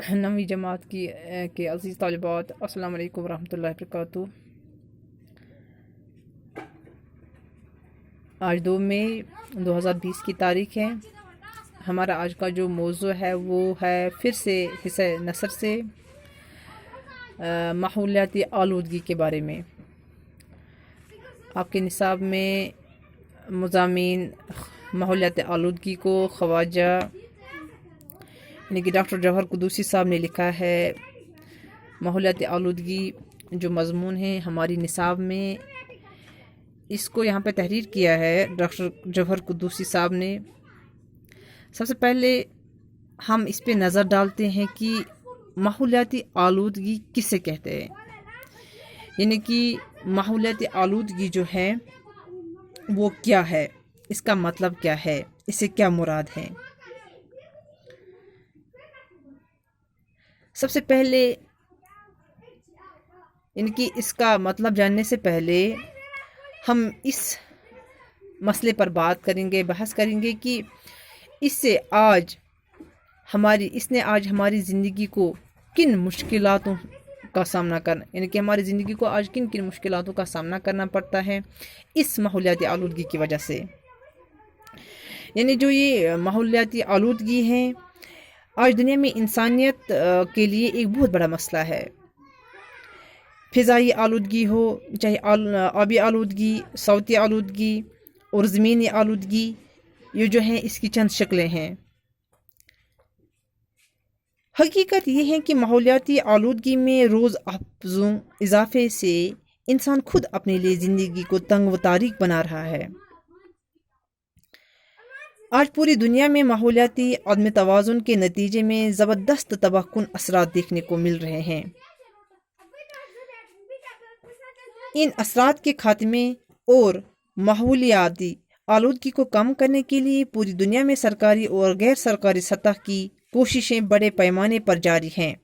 نویں جماعت کے عزیز طالبات، السلام علیکم ورحمۃ اللہ وبرکاتہ۔ آج 2 مئی 2020 کی تاریخ ہے۔ ہمارا آج کا جو موضوع ہے وہ ہے پھر سے حصہ نثر سے ماحولیاتی آلودگی کے بارے میں۔ آپ کے نصاب میں مضامین ماحولیاتی آلودگی کو خواجہ یعنی کہ ڈاکٹر جوہر قدوسی صاحب نے لکھا ہے۔ ماحولیاتی آلودگی جو مضمون ہے ہماری نصاب میں، اس کو یہاں پہ تحریر کیا ہے ڈاکٹر جوہر قدوسی صاحب نے۔ سب سے پہلے ہم اس پہ نظر ڈالتے ہیں کہ ماحولیاتی آلودگی کسے کہتے ہیں، یعنی کہ ماحولیاتی آلودگی جو ہے وہ کیا ہے، اس کا مطلب کیا ہے، اس سے کیا مراد ہے۔ سب سے پہلے یعنی کہ اس کا مطلب جاننے سے پہلے ہم اس مسئلے پر بات کریں گے، بحث کریں گے کہ اس نے آج ہماری زندگی کو کن مشکلاتوں کا سامنا کرنا، یعنی کہ ہماری زندگی کو آج کن مشکلاتوں کا سامنا کرنا پڑتا ہے اس ماحولیاتی آلودگی کی وجہ سے۔ یعنی جو یہ ماحولیاتی آلودگی ہے آج دنیا میں انسانیت کے لیے ایک بہت بڑا مسئلہ ہے۔ فضائی آلودگی ہو، چاہے آبی آلودگی، صوتی آلودگی اور زمینی آلودگی، یہ جو ہیں اس کی چند شکلیں ہیں۔ حقیقت یہ ہے کہ ماحولیاتی آلودگی میں روز افزوں اضافے سے انسان خود اپنے لیے زندگی کو تنگ و تاریک بنا رہا ہے۔ آج پوری دنیا میں ماحولیاتی عدم توازن کے نتیجے میں زبردست تباہ کن اثرات دیکھنے کو مل رہے ہیں۔ ان اثرات کے خاتمے اور ماحولیاتی آلودگی کو کم کرنے کے لیے پوری دنیا میں سرکاری اور غیر سرکاری سطح کی کوششیں بڑے پیمانے پر جاری ہیں۔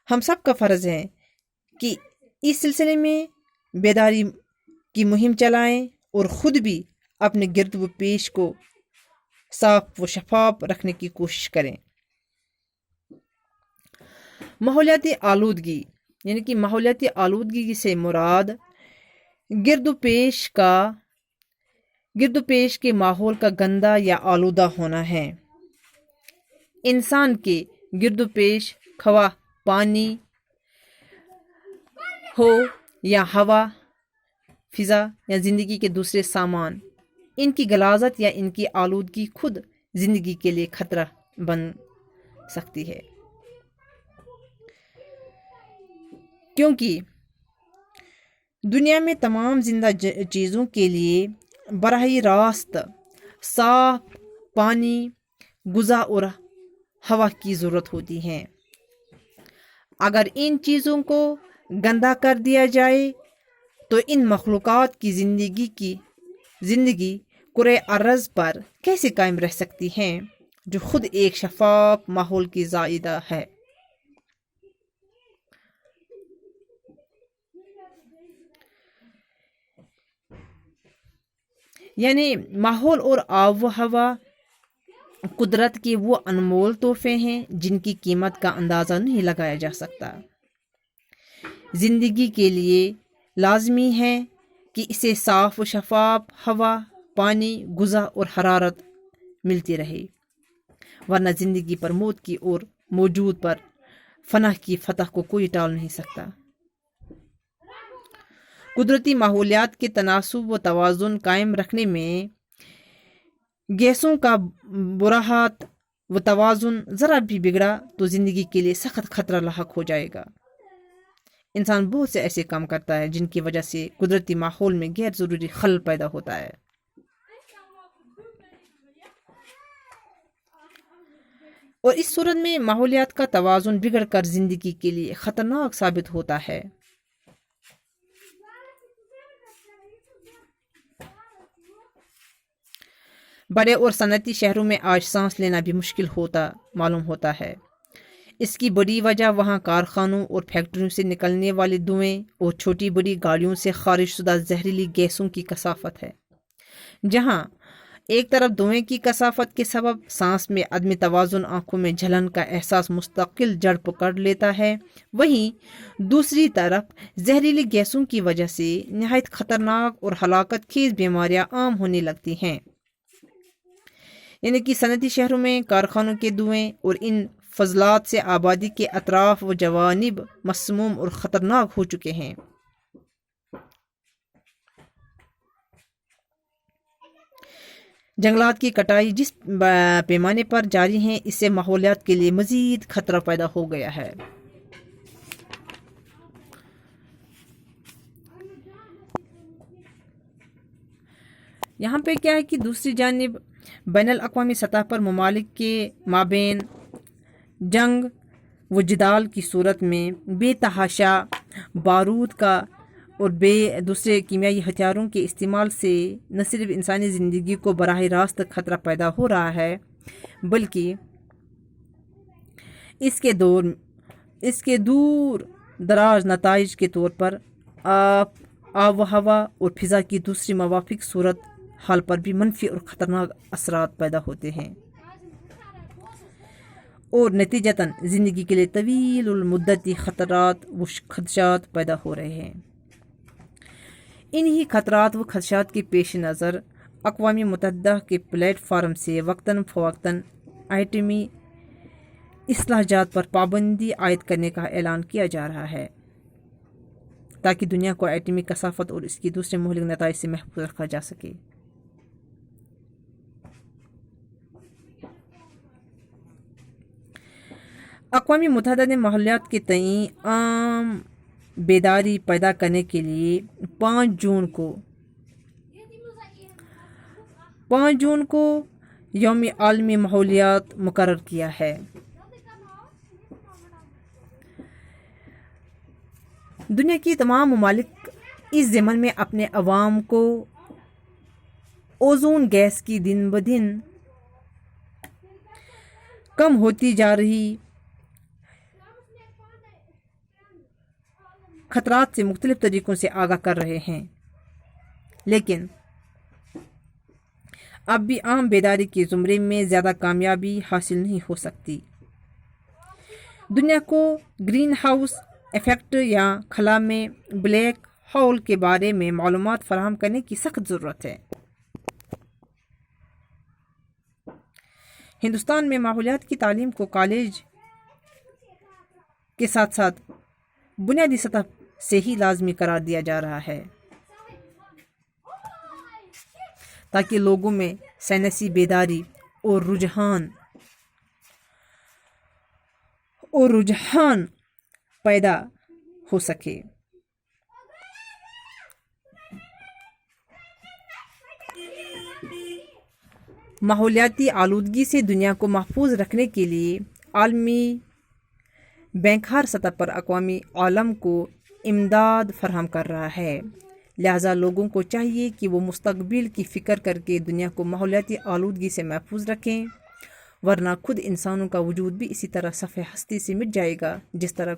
ہم سب کا فرض ہے کہ اس سلسلے میں بیداری کی مہم چلائیں اور خود بھی اپنے گرد و پیش کو صاف و شفاف رکھنے کی کوشش کریں۔ ماحولیاتی آلودگی یعنی کہ ماحولیاتی آلودگی سے مراد گرد و پیش کے ماحول کا گندا یا آلودہ ہونا ہے۔ انسان کے گرد و پیش خواہ پانی ہو یا ہوا، فضا یا زندگی کے دوسرے سامان، ان کی غلاظت یا ان کی آلودگی خود زندگی کے لیے خطرہ بن سکتی ہے، کیونکہ دنیا میں تمام زندہ چیزوں کے لیے براہ راست صاف پانی، غذا اور ہوا کی ضرورت ہوتی ہے۔ اگر ان چیزوں کو گندا کر دیا جائے تو ان مخلوقات کی زندگی کرۂ ارض پر کیسے قائم رہ سکتی ہے جو خود ایک شفاف ماحول کی زائدہ ہے۔ یعنی ماحول اور آب و ہوا قدرت کے وہ انمول تحفے ہیں جن کی قیمت کا اندازہ نہیں لگایا جا سکتا۔ زندگی کے لیے لازمی ہے کہ اسے صاف و شفاف ہوا، پانی، غذا اور حرارت ملتی رہے، ورنہ زندگی پر موت کی اور موجود پر فنا کی فتح کو کوئی ٹال نہیں سکتا۔ قدرتی ماحولیات کے تناسب و توازن قائم رکھنے میں گیسوں کا براہات و توازن ذرا بھی بگڑا تو زندگی کے لیے سخت خطرہ لاحق ہو جائے گا۔ انسان بہت سے ایسے کام کرتا ہے جن کی وجہ سے قدرتی ماحول میں غیر ضروری خلل پیدا ہوتا ہے۔ اور اس صورت میں ماحولیات کا توازن بگڑ کر زندگی کے لیے خطرناک ثابت ہوتا ہے۔ بڑے اور صنعتی شہروں میں آج سانس لینا بھی مشکل معلوم ہوتا ہے۔ اس کی بڑی وجہ وہاں کارخانوں اور فیکٹریوں سے نکلنے والے دھوئیں اور چھوٹی بڑی گاڑیوں سے خارج شدہ زہریلی گیسوں کی کثافت ہے۔ جہاں ایک طرف دھوئیں کی کثافت کے سبب سانس میں عدم توازن، آنکھوں میں جلن کا احساس مستقل جڑ پکڑ لیتا ہے، وہیں دوسری طرف زہریلی گیسوں کی وجہ سے نہایت خطرناک اور ہلاکت خیز بیماریاں عام ہونے لگتی ہیں۔ یعنی کہ صنعتی شہروں میں کارخانوں کے دھوئیں اور ان فضلات سے آبادی کے اطراف و جوانب مسموم اور خطرناک ہو چکے ہیں۔ جنگلات کی کٹائی جس پیمانے پر جاری ہے، اس سے ماحولیات کے لیے مزید خطرہ پیدا ہو گیا ہے۔ یہاں پہ کیا ہے کہ دوسری جانب بین الاقوامی سطح پر ممالک کے مابین جنگ و جدال کی صورت میں بے تحاشا بارود کا اور دوسرے کیمیائی ہتھیاروں کے استعمال سے نہ صرف انسانی زندگی کو براہ راست خطرہ پیدا ہو رہا ہے، بلکہ اس کے دور دراز نتائج کے طور پر آب و ہوا اور فضا کی دوسری موافق صورت حال پر بھی منفی اور خطرناک اثرات پیدا ہوتے ہیں، اور نتیجتاً زندگی کے لیے طویل المدتی خطرات و خدشات پیدا ہو رہے ہیں۔ انہی خطرات و خدشات کے پیش نظر اقوام متحدہ کے پلیٹ فارم سے وقتاً فوقتاً ایٹمی اصلاح جات پر پابندی عائد کرنے کا اعلان کیا جا رہا ہے، تاکہ دنیا کو ایٹمی کثافت اور اس کی دوسرے مہلک نتائج سے محفوظ رکھا جا سکے۔ اقوام متحدہ نے ماحولیات کے تئیں عام بیداری پیدا کرنے کے لیے 5 جون کو یوم عالمی ماحولیات مقرر کیا ہے۔ دنیا کی تمام ممالک اس ضمن میں اپنے عوام کو اوزون گیس کی دن بدن کم ہوتی جا رہی خطرات سے مختلف طریقوں سے آگاہ کر رہے ہیں، لیکن اب بھی عام بیداری کے زمرے میں زیادہ کامیابی حاصل نہیں ہو سکتی۔ دنیا کو گرین ہاؤس ایفیکٹ یا خلا میں بلیک ہول کے بارے میں معلومات فراہم کرنے کی سخت ضرورت ہے۔ ہندوستان میں ماحولیات کی تعلیم کو کالج کے ساتھ ساتھ بنیادی سطح سے ہی لازمی قرار دیا جا رہا ہے، تاکہ لوگوں میں سائنسی بیداری اور رجحان پیدا ہو سکے۔ ماحولیاتی آلودگی سے دنیا کو محفوظ رکھنے کے لیے عالمی بینک ہر سطح پر اقوام عالم کو امداد فراہم کر رہا ہے، لہٰذا لوگوں کو چاہیے کہ وہ مستقبل کی فکر کر کے دنیا کو ماحولیاتی آلودگی سے محفوظ رکھیں، ورنہ خود انسانوں کا وجود بھی اسی طرح صفحہ ہستی سے مٹ جائے گا جس طرح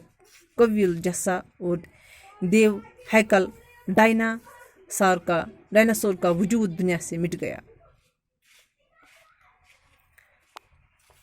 قوی الجثہ اور دیو ہیکل ڈائناسور کا وجود دنیا سے مٹ گیا۔